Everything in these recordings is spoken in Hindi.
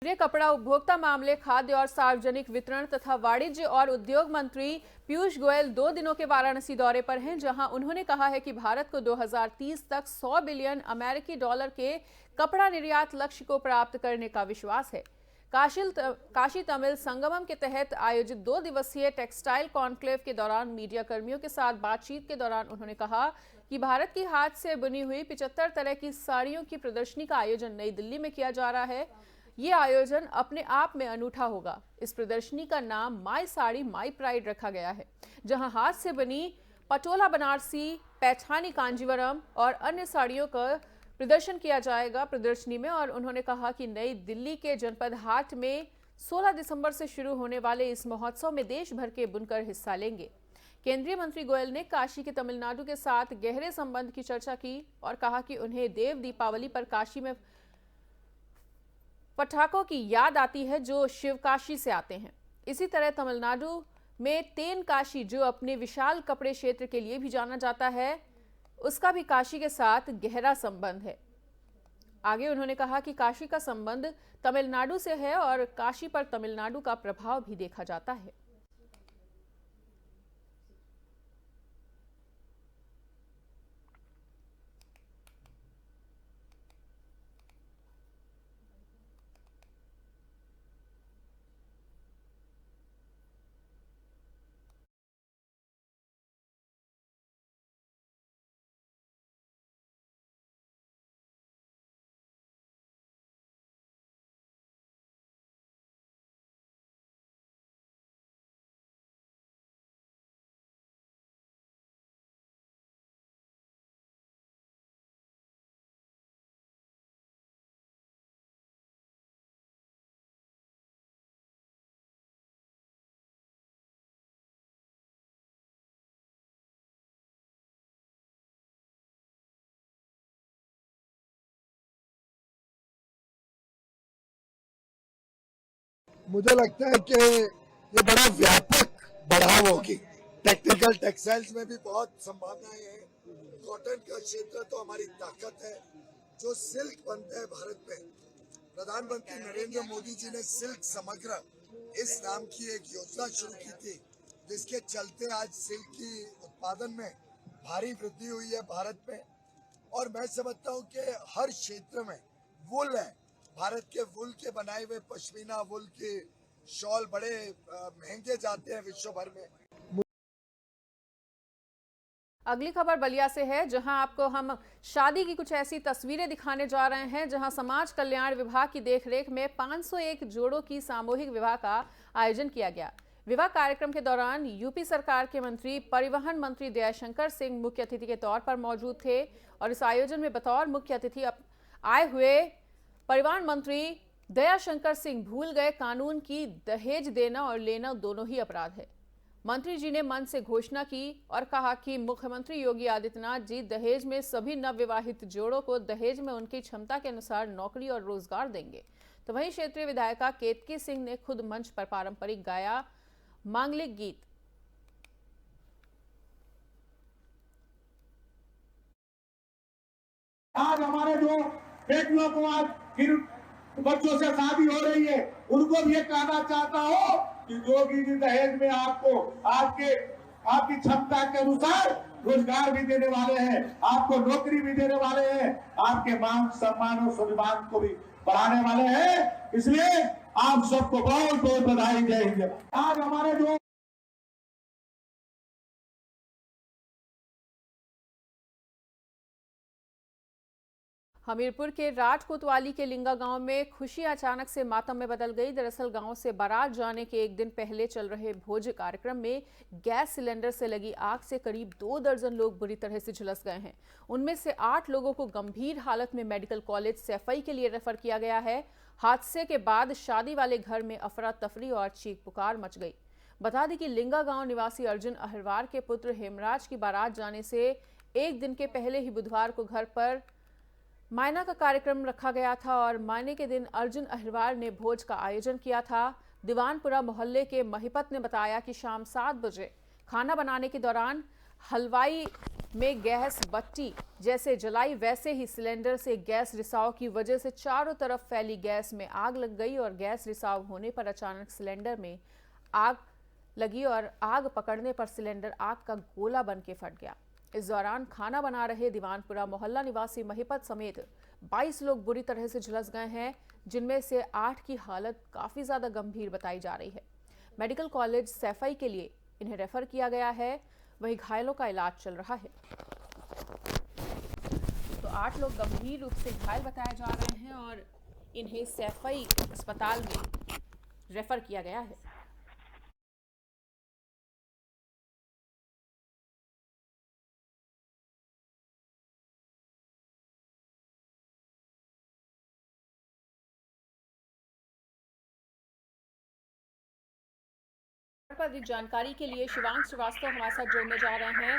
केंद्रीय कपड़ा उपभोक्ता मामले, खाद्य और सार्वजनिक वितरण तथा वाणिज्य और उद्योग मंत्री पीयूष गोयल 2 दिनों के वाराणसी दौरे पर हैं, जहां उन्होंने कहा है कि भारत को 2030 तक 100 बिलियन अमेरिकी डॉलर के कपड़ा निर्यात लक्ष्य को प्राप्त करने का विश्वास है। काशी तमिल संगमम के तहत आयोजित 2 दिवसीय टेक्सटाइल कॉन्क्लेव के दौरान मीडिया कर्मियों के साथ बातचीत के दौरान उन्होंने कहा कि भारत की हाथ से बुनी हुई 75 तरह की साड़ियों की प्रदर्शनी का आयोजन नई दिल्ली में किया जा रहा है। ये आयोजन अपने आप में अनूठा होगा। इस प्रदर्शनी का नाम माई साड़ी माई प्राइड रखा गया है, जहां हाथ से बनी पटोला बनारसी, पैठानी कांजीवरम और अन्य साड़ियों का प्रदर्शन किया जाएगा प्रदर्शनी में। और उन्होंने कहा कि नई दिल्ली के जनपद हाट में 16 दिसंबर से शुरू होने वाले इस महोत्सव में देश भर के बुनकर हिस्सा लेंगे। केंद्रीय मंत्री गोयल ने काशी के तमिलनाडु के साथ गहरे संबंध की चर्चा की और कहा कि उन्हें देव दीपावली पर काशी में पटाखों की याद आती है जो शिवकाशी से आते हैं। इसी तरह तमिलनाडु में तेनकाशी, जो अपने विशाल कपड़े क्षेत्र के लिए भी जाना जाता है, उसका भी काशी के साथ गहरा संबंध है। आगे उन्होंने कहा कि काशी का संबंध तमिलनाडु से है और काशी पर तमिलनाडु का प्रभाव भी देखा जाता है। मुझे लगता है कि ये बड़ा व्यापक बढ़ाव होगी। टेक्निकल टेक्सटाइल्स में भी बहुत संभावनाएं हैं। कॉटन का क्षेत्र तो हमारी ताकत है। जो सिल्क बनता है भारत में, प्रधानमंत्री नरेंद्र मोदी जी ने सिल्क समग्र इस नाम की एक योजना शुरू की थी, जिसके चलते आज सिल्क की उत्पादन में भारी वृद्धि हुई है भारत में। और मैं समझता हूँ कि हर क्षेत्र में वुल है, भारत के वुल के बनाए हुए पश्मीना वुल के शॉल बड़े महंगे जाते हैं विश्व भर में। अगली खबर बलिया से है, जहां आपको हम शादी की कुछ ऐसी तस्वीरें दिखाने जा रहे हैं, जहां समाज कल्याण विभाग की देखरेख में 501 जोड़ों की सामूहिक विवाह का आयोजन किया गया। विवाह कार्यक्रम के दौरान यूपी सरकार के मंत्री परिवहन मंत्री दयाशंकर सिंह मुख्य अतिथि के तौर पर मौजूद थे। और इस आयोजन में बतौर मुख्य अतिथि आए हुए परिवहन मंत्री दयाशंकर सिंह भूल गए कानून की दहेज देना और लेना दोनों ही अपराध है। मंत्री जी ने मन से घोषणा की और कहा कि मुख्यमंत्री योगी आदित्यनाथ जी दहेज में सभी नवविवाहित जोड़ों को दहेज में उनकी क्षमता के अनुसार नौकरी और रोजगार देंगे। तो वहीं क्षेत्रीय विधायिका केतकी सिंह ने खुद मंच पर पारंपरिक गाया मांगलिक गीत। आज हमारे जो बेटियों को आज फिर बच्चों से शादी हो रही है, उनको भी ये कहना चाहता हूँ कि योगी जी दहेज में आपको आपकी क्षमता के अनुसार रोजगार भी देने वाले हैं, आपको नौकरी भी देने वाले हैं, आपके मान सम्मान और स्वाभिमान को भी बढ़ाने वाले हैं। इसलिए आप सबको बहुत बहुत बधाई। जय हिंद। आज हमारे जो हमीरपुर के राज कोतवाली के लिंगा गांव में खुशी अचानक से मातम में बदल गई। दरअसल गांव से बारात जाने के एक दिन पहले चल रहे भोज कार्यक्रम में गैस सिलेंडर से लगी आग से करीब 2 दर्जन लोग बुरी तरह से झुलस गए हैं। उनमें से 8 लोगों को गंभीर हालत में मेडिकल कॉलेज सैफई के लिए रेफर किया गया है। हादसे के बाद शादी वाले घर में अफरा तफरी और चीख पुकार मच गई। बता दें कि लिंगा गांव निवासी अर्जुन अहिरवार के पुत्र हेमराज की बारात जाने से एक दिन के पहले ही बुधवार को घर पर मायना का कार्यक्रम रखा गया था और मायने के दिन अर्जुन अहिरवार ने भोज का आयोजन किया था। दीवानपुरा मोहल्ले के महिपत ने बताया कि शाम 7 बजे खाना बनाने के दौरान हलवाई में गैस बत्ती जैसे जलाई, वैसे ही सिलेंडर से गैस रिसाव की वजह से चारों तरफ फैली गैस में आग लग गई और गैस रिसाव होने पर अचानक सिलेंडर में आग लगी और आग पकड़ने पर सिलेंडर आग का गोला बन के फट गया। इस दौरान खाना बना रहे दीवानपुरा मोहल्ला निवासी महिपत समेत 22 लोग बुरी तरह से झुलस गए हैं, जिनमें से 8 की हालत काफी ज्यादा गंभीर बताई जा रही है। मेडिकल कॉलेज सैफई के लिए इन्हें रेफर किया गया है, वहीं घायलों का इलाज चल रहा है। तो 8 लोग गंभीर रूप से घायल बताए जा रहे हैं और इन्हें सैफई अस्पताल में रेफर किया गया है। पर अधिक जानकारी के लिए शिवांग श्रीवास्तव हमारे साथ जुड़ने जा रहे हैं।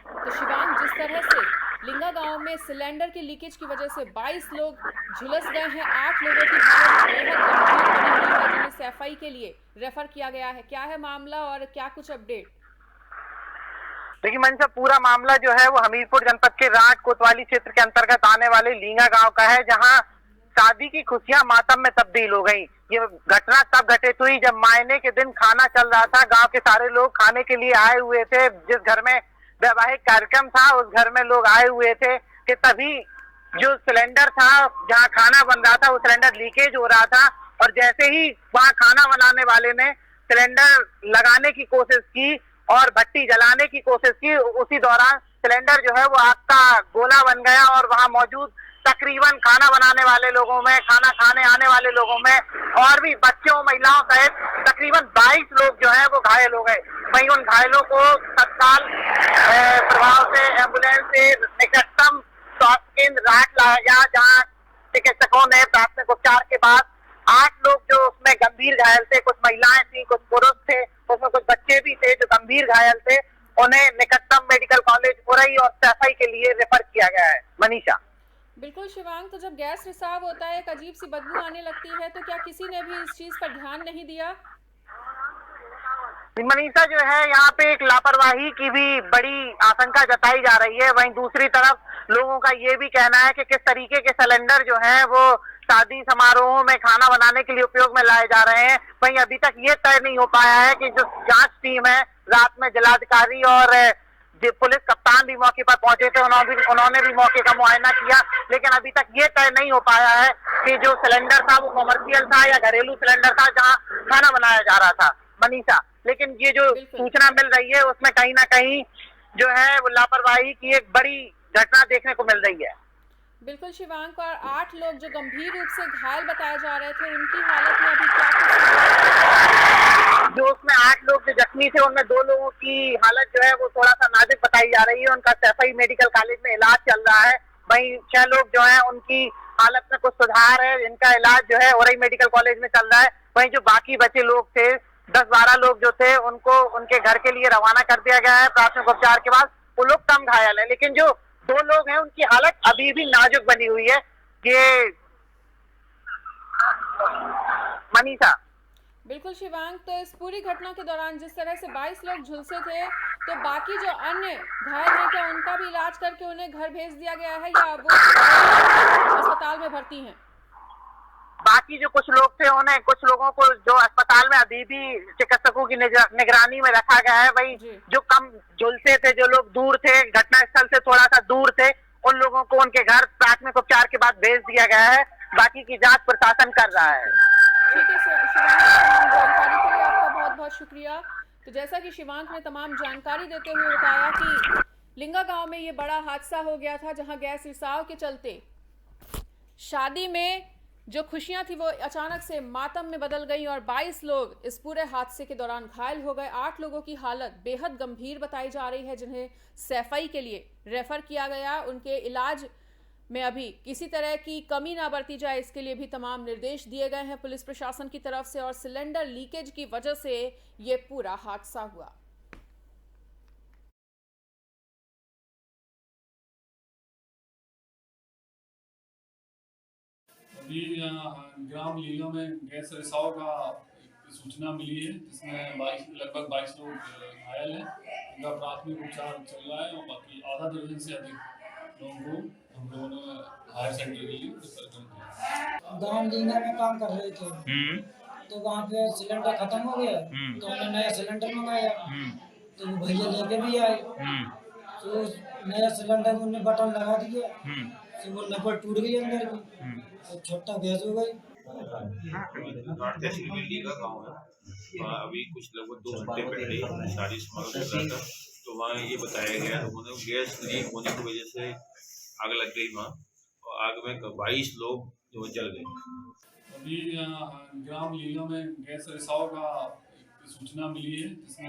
तो शिवांग, जिस तरह से लिंगा गांव में सिलेंडर के लीकेज की वजह से 22 लोग झुलस गए हैं, 8 लोगों की हालत बेहद गंभीर बनी हुई है, जिन्हें सैफई के लिए रेफर किया गया है। क्या है मामला और क्या कुछ अपडेट? देखिए मनीषा, पूरा मामला जो है वो हमीरपुर जनपद के राट कोतवाली क्षेत्र के अंतर्गत आने वाले लींगा गांव का है, जहां शादी की खुशियां मातम में तब्दील हो गई। ये घटना तब घटित हुई जब मायने के दिन खाना चल रहा था। गांव के सारे लोग खाने के लिए आए हुए थे। जिस घर में वैवाहिक कार्यक्रम था उस घर में लोग आए हुए थे कि तभी जो सिलेंडर था जहां खाना बन रहा था वो सिलेंडर लीकेज हो रहा था, और जैसे ही वहां खाना बनाने वाले ने सिलेंडर लगाने की कोशिश की और भट्टी जलाने की कोशिश की, उसी दौरान सिलेंडर जो है वो आग का गोला बन गया और वहां मौजूद तकरीबन खाना बनाने वाले लोगों में, खाना खाने आने वाले लोगों में और भी बच्चों महिलाओं सहित तकरीबन 22 लोग जो है वो घायल हो गए। वहीं उन घायलों को तत्काल प्रभाव से एम्बुलेंस से निकटतम स्वास्थ्य केंद्र राट लाया गया, जहाँ चिकित्सकों ने प्राथमिक उपचार के बाद 8 लोग जो उसमें गंभीर घायल थे, कुछ महिलाएं थी, कुछ पुरुष थे, उसमें कुछ बच्चे भी थे जो गंभीर घायल थे, उन्हें निकटतम मेडिकल कॉलेज उरई और सैफई के लिए रेफर किया गया है। मनीषा। बिल्कुल शिवांग, तो जब गैस रिसाव होता है, एक अजीब सी बदबू आने लगती है, तो क्या किसी ने भी इस चीज पर ध्यान नहीं दिया? मनीषा, जो है यहाँ पे एक लापरवाही की भी बड़ी आशंका जताई जा रही है। वहीं दूसरी तरफ लोगों का ये भी कहना है कि किस तरीके के सिलेंडर जो हैं वो शादी समारोहों में खाना बनाने के लिए उपयोग में लाए जा रहे हैं। वहीं अभी तक ये तय नहीं हो पाया है कि जो जांच टीम है, रात में जिलाधिकारी और पुलिस कप्तान भी मौके पर पहुंचे थे, उन्होंने भी मौके का मुआयना किया, लेकिन अभी तक ये तय नहीं हो पाया है कि जो सिलेंडर था वो कॉमर्शियल था या घरेलू सिलेंडर था जहां खाना बनाया जा रहा था। मनीषा, लेकिन ये जो सूचना मिल रही है उसमें कहीं ना कहीं जो है वो लापरवाही की एक बड़ी घटना देखने को मिल रही है। बिल्कुल शिवांग, और 8 लोग जो गंभीर रूप से घायल बताए जा रहे थे, उनकी हालत में अभी क्या? जो उसमें 8 लोग जो जख्मी थे उनमें 2 लोगों की हालत जो है वो थोड़ा सा नाजुक बताई जा रही है। उनका सैफई मेडिकल कॉलेज में इलाज चल रहा है। वहीं 6 लोग जो है उनकी हालत में कुछ सुधार है, इनका इलाज जो है उरई मेडिकल कॉलेज में चल रहा है। वहीं जो बाकी बचे लोग थे, 10-12 लोग जो थे, उनको उनके घर के लिए रवाना कर दिया गया है प्राथमिक उपचार के बाद। वो लोग कम घायल है, लेकिन जो 2 लोग हैं उनकी हालत अभी भी नाजुक बनी हुई है। ये मनीषा। बिल्कुल शिवांग, तो इस पूरी घटना के दौरान जिस तरह से 22 लोग झुलसे थे, तो बाकी जो अन्य घायल हैं, क्या उनका भी इलाज करके उन्हें घर भेज दिया गया है या वो अस्पताल में भर्ती हैं? बाकी जो कुछ लोग थे उन्हें, कुछ लोगों को जो अस्पताल में अभी भी चिकित्सकों की निगरानी में रखा गया है। वही जो कम झुलसे थे, जो लोग दूर थे, घटनास्थल से थोड़ा सा दूर थे, उन लोगों को उनके घर प्राथमिक उपचार के बाद भेज दिया गया है। बाकी की जांच प्रशासन कर रहा है। ठीक है शिवांग, जानकारी के लिए आपका बहुत बहुत शुक्रिया। तो जैसा कि शिवांग ने तमाम जानकारी देते हुए बताया कि लिंगा गांव में ये बड़ा हादसा हो गया था, जहां गैस रिसाव के चलते शादी में जो खुशियां थी वो अचानक से मातम में बदल गई और 22 लोग इस पूरे हादसे के दौरान घायल हो गए। 8 लोगों की हालत बेहद गंभीर बताई जा रही है, जिन्हें सैफई के लिए रेफर किया गया। उनके इलाज में अभी किसी तरह की कमी ना बरती जाए, इसके लिए भी तमाम निर्देश दिए गए हैं पुलिस प्रशासन की तरफ से। और सिलेंडर लीकेज की वजह से ये पूरा हादसा हुआ। अभी ग्राम लीला में गैस रिसाव का सूचना मिली है जिसमें लगभग 22 लोग घायल हैं। उनका प्राथमिक उपचार चल रहा है और बाकी आधा दर्जन से अधिक लोगों को हम लोगों ने हायर सेंटर के लिए रेफर कर दिया। गाँव लीना में काम कर रहे थे तो वहाँ पे सिलेंडर खत्म हो गया तो हमने नया सिलेंडर मंगाया तो वो भैया लेके भी आए तो नया सिलेंडर उन्होंने बटन लगा दिया तो वो नब्बड़ टूट गई अंदर की तो छोटा गैस हो गई। तहसील में लीगा गाँव है वहाँ अभी कुछ लगभग 2 घंटे पहले शादी समारोह चल रहा था तो वहाँ ये बताया गया उन्होंने गैस लीक होने की वजह से आग लग गई वहाँ और आग में 22 लोग जो जल गए। अभी ग्राम लीला में गैस रिसाव का सूचना मिली है जिसमें